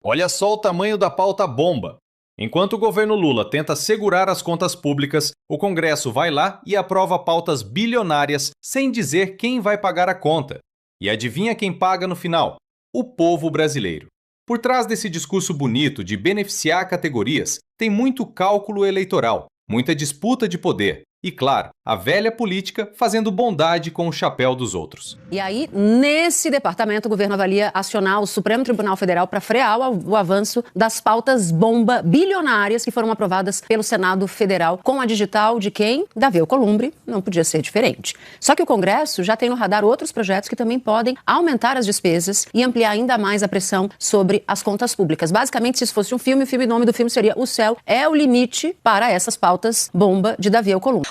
Olha só o tamanho da pauta bomba. Enquanto o governo Lula tenta segurar as contas públicas, o Congresso vai lá e aprova pautas bilionárias sem dizer quem vai pagar a conta. E adivinha quem paga no final? O povo brasileiro. Por trás desse discurso bonito de beneficiar categorias, tem muito cálculo eleitoral, muita disputa de poder e, claro, a velha política fazendo bondade com o chapéu dos outros. E aí, nesse departamento, o governo avalia acionar o Supremo Tribunal Federal para frear o avanço das pautas bomba bilionárias que foram aprovadas pelo Senado Federal com a digital de quem? Davi Alcolumbre, não podia ser diferente. Só que o Congresso já tem no radar outros projetos que também podem aumentar as despesas e ampliar ainda mais a pressão sobre as contas públicas. Basicamente, se isso fosse um filme, o nome do filme seria O Céu é o Limite para essas pautas bomba de Davi Alcolumbre.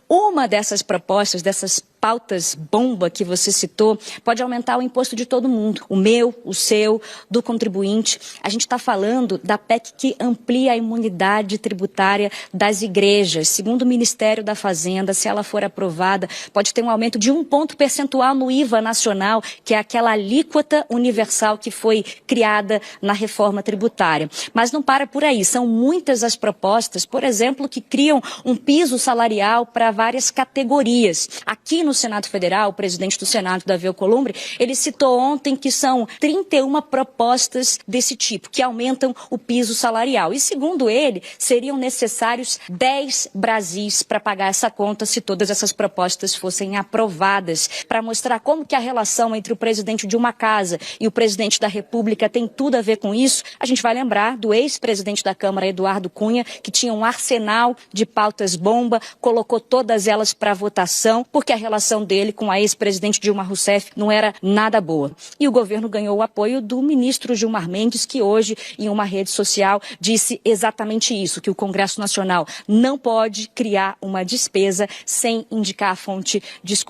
Uma dessas propostas, dessas pautas bomba que você citou, pode aumentar o imposto de todo mundo. O meu, o seu, do contribuinte. A gente está falando da PEC que amplia a imunidade tributária das igrejas. Segundo o Ministério da Fazenda, se ela for aprovada, pode ter um aumento de 1 ponto percentual no IVA nacional, que é aquela alíquota universal que foi criada na reforma tributária. Mas não para por aí. São muitas as propostas, por exemplo, que criam um piso salarial para várias categorias. Aqui no Senado Federal, o presidente do Senado, Davi Alcolumbre, ele citou ontem que são 31 propostas desse tipo, que aumentam o piso salarial. E, segundo ele, seriam necessários 10 Brasis para pagar essa conta se todas essas propostas fossem aprovadas, para mostrar como que a relação entre o presidente de uma casa e o presidente da República tem tudo a ver com isso. A gente vai lembrar do ex-presidente da Câmara, Eduardo Cunha, que tinha um arsenal de pautas bomba, colocou todas elas para votação, porque a relação dele com a ex-presidente Dilma Rousseff não era nada boa. E o governo ganhou o apoio do ministro Gilmar Mendes, que hoje, em uma rede social, disse exatamente isso, que o Congresso Nacional não pode criar uma despesa sem indicar a fonte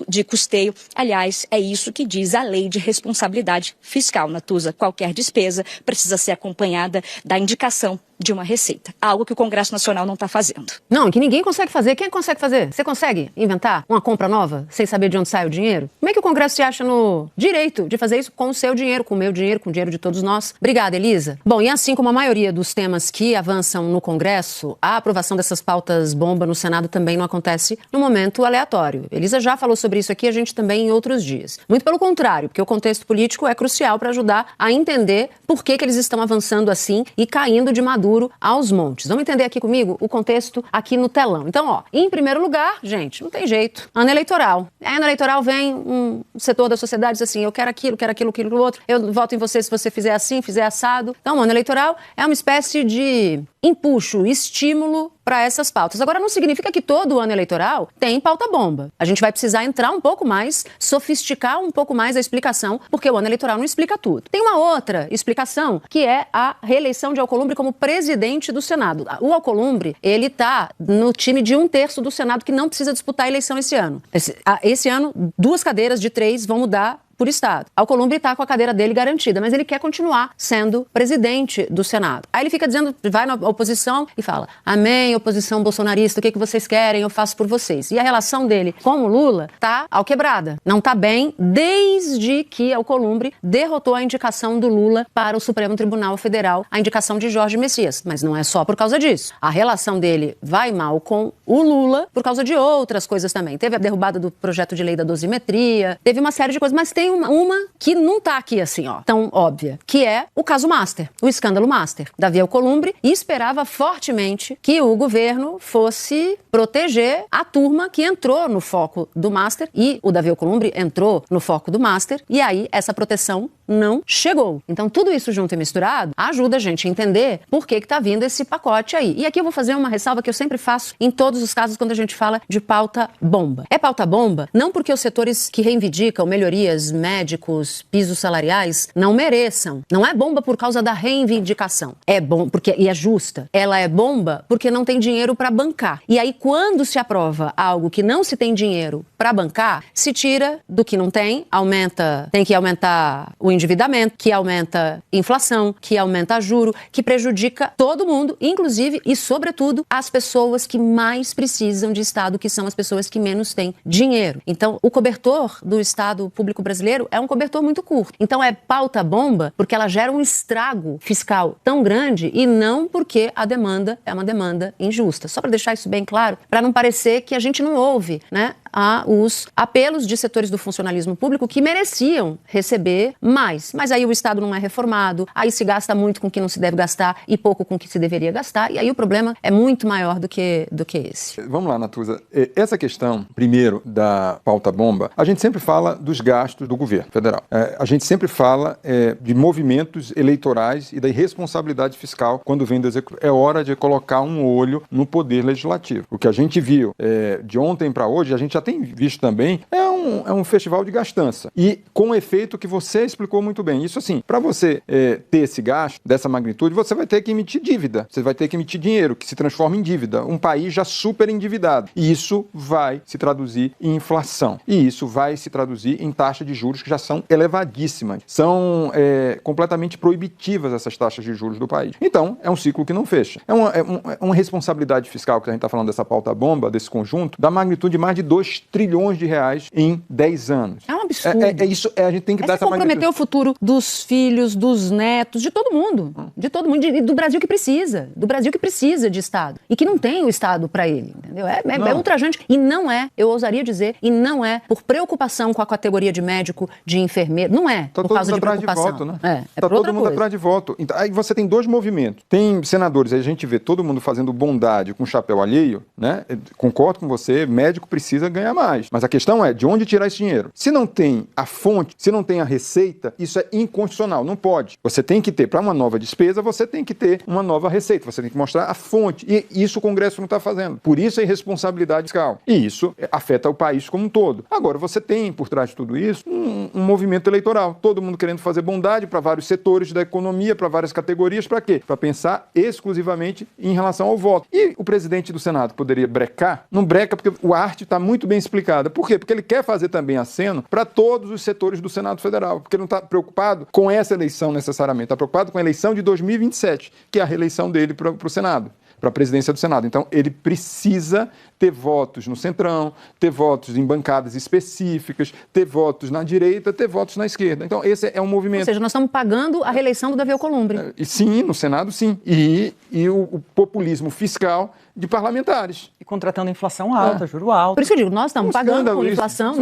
de custeio. Aliás, é isso que diz a Lei de Responsabilidade Fiscal, Natuza. Qualquer despesa precisa ser acompanhada da indicação de uma receita. Algo que o Congresso Nacional não está fazendo. Não, que ninguém consegue fazer. Quem consegue fazer? Você consegue inventar uma compra nova sem saber de onde sai o dinheiro? Como é que o Congresso se acha no direito de fazer isso com o seu dinheiro, com o meu dinheiro, com o dinheiro de todos nós? Obrigada, Elisa. Bom, e assim como a maioria dos temas que avançam no Congresso, a aprovação dessas pautas bomba no Senado também não acontece num momento aleatório. Elisa já falou sobre isso aqui, a gente também em outros dias. Muito pelo contrário, porque o contexto político é crucial para ajudar a entender por que eles estão avançando assim e caindo de maduro aos montes. Vamos entender aqui comigo o contexto aqui no telão. Então, ó, em primeiro lugar, gente, não tem jeito. Ano eleitoral. Ano eleitoral vem um setor da sociedade e diz assim, eu quero aquilo, aquilo outro, eu voto em você se você fizer assim, fizer assado. Então, o ano eleitoral é uma espécie de empuxo, estímulo para essas pautas. Agora, não significa que todo ano eleitoral tem pauta bomba. A gente vai precisar entrar um pouco mais, sofisticar um pouco mais a explicação, porque o ano eleitoral não explica tudo. Tem uma outra explicação, que é a reeleição de Alcolumbre como presidente do Senado. O Alcolumbre, ele tá no time de 1/3 do Senado que não precisa disputar a eleição esse ano. Esse ano, 2 cadeiras de 3 vão mudar por estado. Alcolumbre está com a cadeira dele garantida, mas ele quer continuar sendo presidente do Senado. Aí ele fica dizendo, vai na oposição e fala, amém, oposição bolsonarista, o que vocês querem, eu faço por vocês. E a relação dele com o Lula tá alquebrada. Não tá bem desde que Alcolumbre derrotou a indicação do Lula para o Supremo Tribunal Federal, a indicação de Jorge Messias. Mas não é só por causa disso. A relação dele vai mal com o Lula por causa de outras coisas também. Teve a derrubada do projeto de lei da dosimetria, teve uma série de coisas, mas tem uma que não tá aqui assim, ó, tão óbvia, que é o caso Master, o escândalo Master. Davi Alcolumbre esperava fortemente que o governo fosse proteger a turma que entrou no foco do Master e o Davi Alcolumbre entrou no foco do Master e aí essa proteção não chegou. Então tudo isso junto e misturado ajuda a gente a entender por que tá vindo esse pacote aí. E aqui eu vou fazer uma ressalva que eu sempre faço em todos os casos quando a gente fala de pauta bomba. É pauta bomba não porque os setores que reivindicam melhorias médicos, pisos salariais, não mereçam. Não é bomba por causa da reivindicação. É bom porque e é justa. Ela é bomba porque não tem dinheiro para bancar. E aí quando se aprova algo que não se tem dinheiro para bancar, se tira do que não tem, tem que aumentar o endividamento, que aumenta inflação, que aumenta juro, que prejudica todo mundo, inclusive e sobretudo as pessoas que mais precisam de Estado, que são as pessoas que menos têm dinheiro. Então, o cobertor do Estado público brasileiro é um cobertor muito curto. Então, é pauta bomba porque ela gera um estrago fiscal tão grande e não porque a demanda é uma demanda injusta. Só para deixar isso bem claro, para não parecer que a gente não ouve, né, os apelos de setores do funcionalismo público que mereciam receber mais. Mas aí o Estado não é reformado, aí se gasta muito com o que não se deve gastar e pouco com o que se deveria gastar, e aí o problema é muito maior do que esse. Vamos lá, Natuza. Essa questão, primeiro, da pauta bomba, a gente sempre fala dos gastos do governo federal. A gente sempre fala de movimentos eleitorais e da irresponsabilidade fiscal quando vem do executivo. É hora de colocar um olho no poder legislativo. O que a gente viu de ontem para hoje, a gente já tem visto também, é um festival de gastança. E com o efeito que você explicou muito bem. Isso assim, para você ter esse gasto dessa magnitude, você vai ter que emitir dívida. Você vai ter que emitir dinheiro, que se transforma em dívida. Um país já super endividado. E isso vai se traduzir em inflação. E isso vai se traduzir em taxas de juros que já são elevadíssimas. São completamente proibitivas essas taxas de juros do país. Então, é um ciclo que não fecha. É uma responsabilidade fiscal, que a gente está falando dessa pauta bomba, desse conjunto, da magnitude de mais de 2 trilhões de reais em 10 anos. É um absurdo. Isso, a gente tem que dar essa magnitude. Comprometer o futuro dos filhos, dos netos, de todo mundo. De todo mundo. Do Brasil que precisa. Do Brasil que precisa de Estado. E que não tem o Estado para ele. Entendeu? É ultrajante. E não é, eu ousaria dizer, e não é por preocupação com a categoria de médico, de enfermeiro. Não é por causa de preocupação. De voto, né? Tá todo mundo atrás de voto. Então, aí você tem dois movimentos. Tem senadores, aí a gente vê todo mundo fazendo bondade com chapéu alheio, né? Concordo com você, médico precisa ganhar mais. Mas a questão é de onde tirar esse dinheiro. Se não tem a fonte, se não tem a receita, isso é inconstitucional, não pode. Você tem que ter, para uma nova despesa, você tem que ter uma nova receita, você tem que mostrar a fonte. E isso o Congresso não está fazendo. Por isso a irresponsabilidade fiscal. E isso afeta o país como um todo. Agora, você tem, por trás de tudo isso, um movimento eleitoral. Todo mundo querendo fazer bondade para vários setores da economia, para várias categorias, para quê? Para pensar exclusivamente em relação ao voto. E o presidente do Senado poderia brecar? Não breca porque a arte está muito bem explicada. Por quê? Porque ele quer fazer também aceno para todos os setores do Senado Federal, porque ele não está preocupado com essa eleição necessariamente, está preocupado com a eleição de 2027, que é a reeleição dele para o Senado, para a presidência do Senado. Então, ele precisa ter votos no Centrão, ter votos em bancadas específicas, ter votos na direita, ter votos na esquerda. Então, esse é um movimento... Ou seja, nós estamos pagando a reeleição do Davi Alcolumbre. Sim, no Senado, sim. E o populismo fiscal de parlamentares. E contratando inflação alta, juro alto. Por isso eu digo, nós estamos pagando com inflação,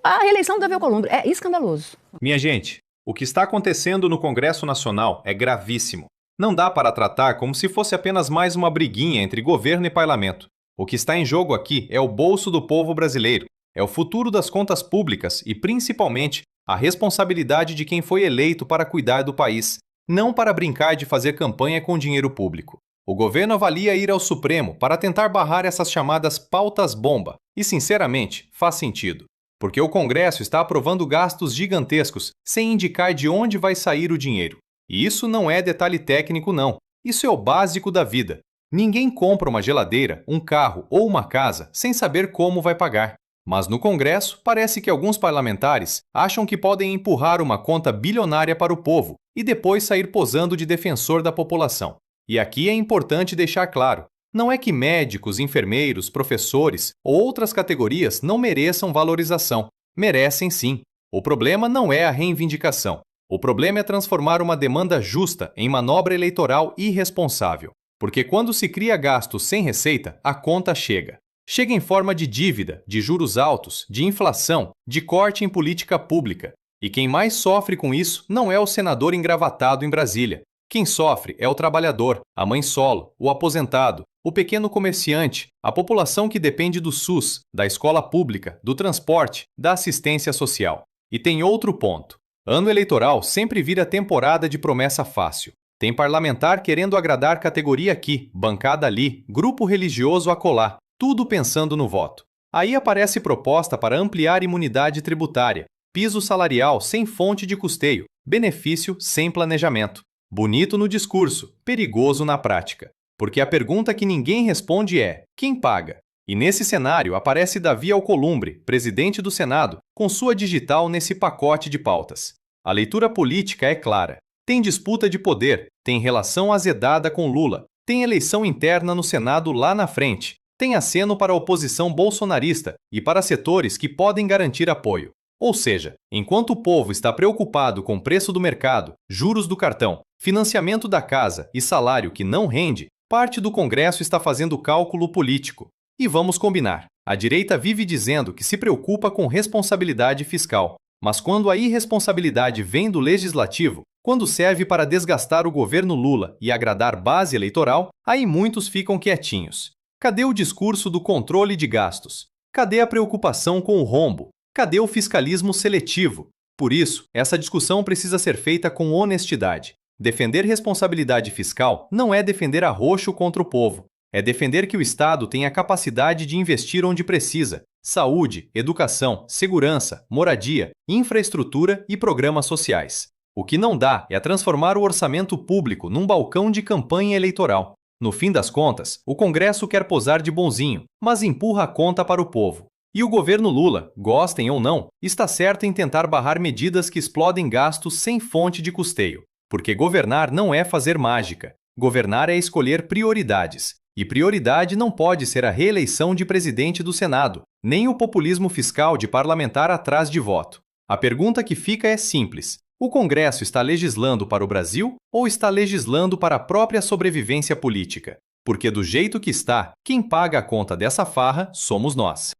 a reeleição do Davi Alcolumbre. É escandaloso. Minha gente, o que está acontecendo no Congresso Nacional é gravíssimo. Não dá para tratar como se fosse apenas mais uma briguinha entre governo e parlamento. O que está em jogo aqui é o bolso do povo brasileiro, é o futuro das contas públicas e, principalmente, a responsabilidade de quem foi eleito para cuidar do país, não para brincar de fazer campanha com dinheiro público. O governo avalia ir ao Supremo para tentar barrar essas chamadas pautas-bomba. E, sinceramente, faz sentido. Porque o Congresso está aprovando gastos gigantescos sem indicar de onde vai sair o dinheiro. E isso não é detalhe técnico, não. Isso é o básico da vida. Ninguém compra uma geladeira, um carro ou uma casa sem saber como vai pagar. Mas no Congresso, parece que alguns parlamentares acham que podem empurrar uma conta bilionária para o povo e depois sair posando de defensor da população. E aqui é importante deixar claro, não é que médicos, enfermeiros, professores ou outras categorias não mereçam valorização. Merecem sim. O problema não é a reivindicação. O problema é transformar uma demanda justa em manobra eleitoral irresponsável. Porque quando se cria gastos sem receita, a conta chega. Chega em forma de dívida, de juros altos, de inflação, de corte em política pública. E quem mais sofre com isso não é o senador engravatado em Brasília. Quem sofre é o trabalhador, a mãe solo, o aposentado, o pequeno comerciante, a população que depende do SUS, da escola pública, do transporte, da assistência social. E tem outro ponto. Ano eleitoral sempre vira temporada de promessa fácil. Tem parlamentar querendo agradar categoria aqui, bancada ali, grupo religioso acolá, tudo pensando no voto. Aí aparece proposta para ampliar imunidade tributária, piso salarial sem fonte de custeio, benefício sem planejamento. Bonito no discurso, perigoso na prática. Porque a pergunta que ninguém responde é: quem paga? E nesse cenário aparece Davi Alcolumbre, presidente do Senado, com sua digital nesse pacote de pautas. A leitura política é clara. Tem disputa de poder, tem relação azedada com Lula, tem eleição interna no Senado lá na frente, tem aceno para a oposição bolsonarista e para setores que podem garantir apoio. Ou seja, enquanto o povo está preocupado com o preço do mercado, juros do cartão, financiamento da casa e salário que não rende, parte do Congresso está fazendo cálculo político. E vamos combinar, a direita vive dizendo que se preocupa com responsabilidade fiscal, mas quando a irresponsabilidade vem do legislativo, quando serve para desgastar o governo Lula e agradar base eleitoral, aí muitos ficam quietinhos. Cadê o discurso do controle de gastos? Cadê a preocupação com o rombo? Cadê o fiscalismo seletivo? Por isso, essa discussão precisa ser feita com honestidade. Defender responsabilidade fiscal não é defender arroxo contra o povo. É defender que o Estado tenha a capacidade de investir onde precisa. Saúde, educação, segurança, moradia, infraestrutura e programas sociais. O que não dá é transformar o orçamento público num balcão de campanha eleitoral. No fim das contas, o Congresso quer posar de bonzinho, mas empurra a conta para o povo. E o governo Lula, gostem ou não, está certo em tentar barrar medidas que explodem gastos sem fonte de custeio. Porque governar não é fazer mágica. Governar é escolher prioridades. E prioridade não pode ser a reeleição de presidente do Senado, nem o populismo fiscal de parlamentar atrás de voto. A pergunta que fica é simples. O Congresso está legislando para o Brasil ou está legislando para a própria sobrevivência política? Porque do jeito que está, quem paga a conta dessa farra somos nós.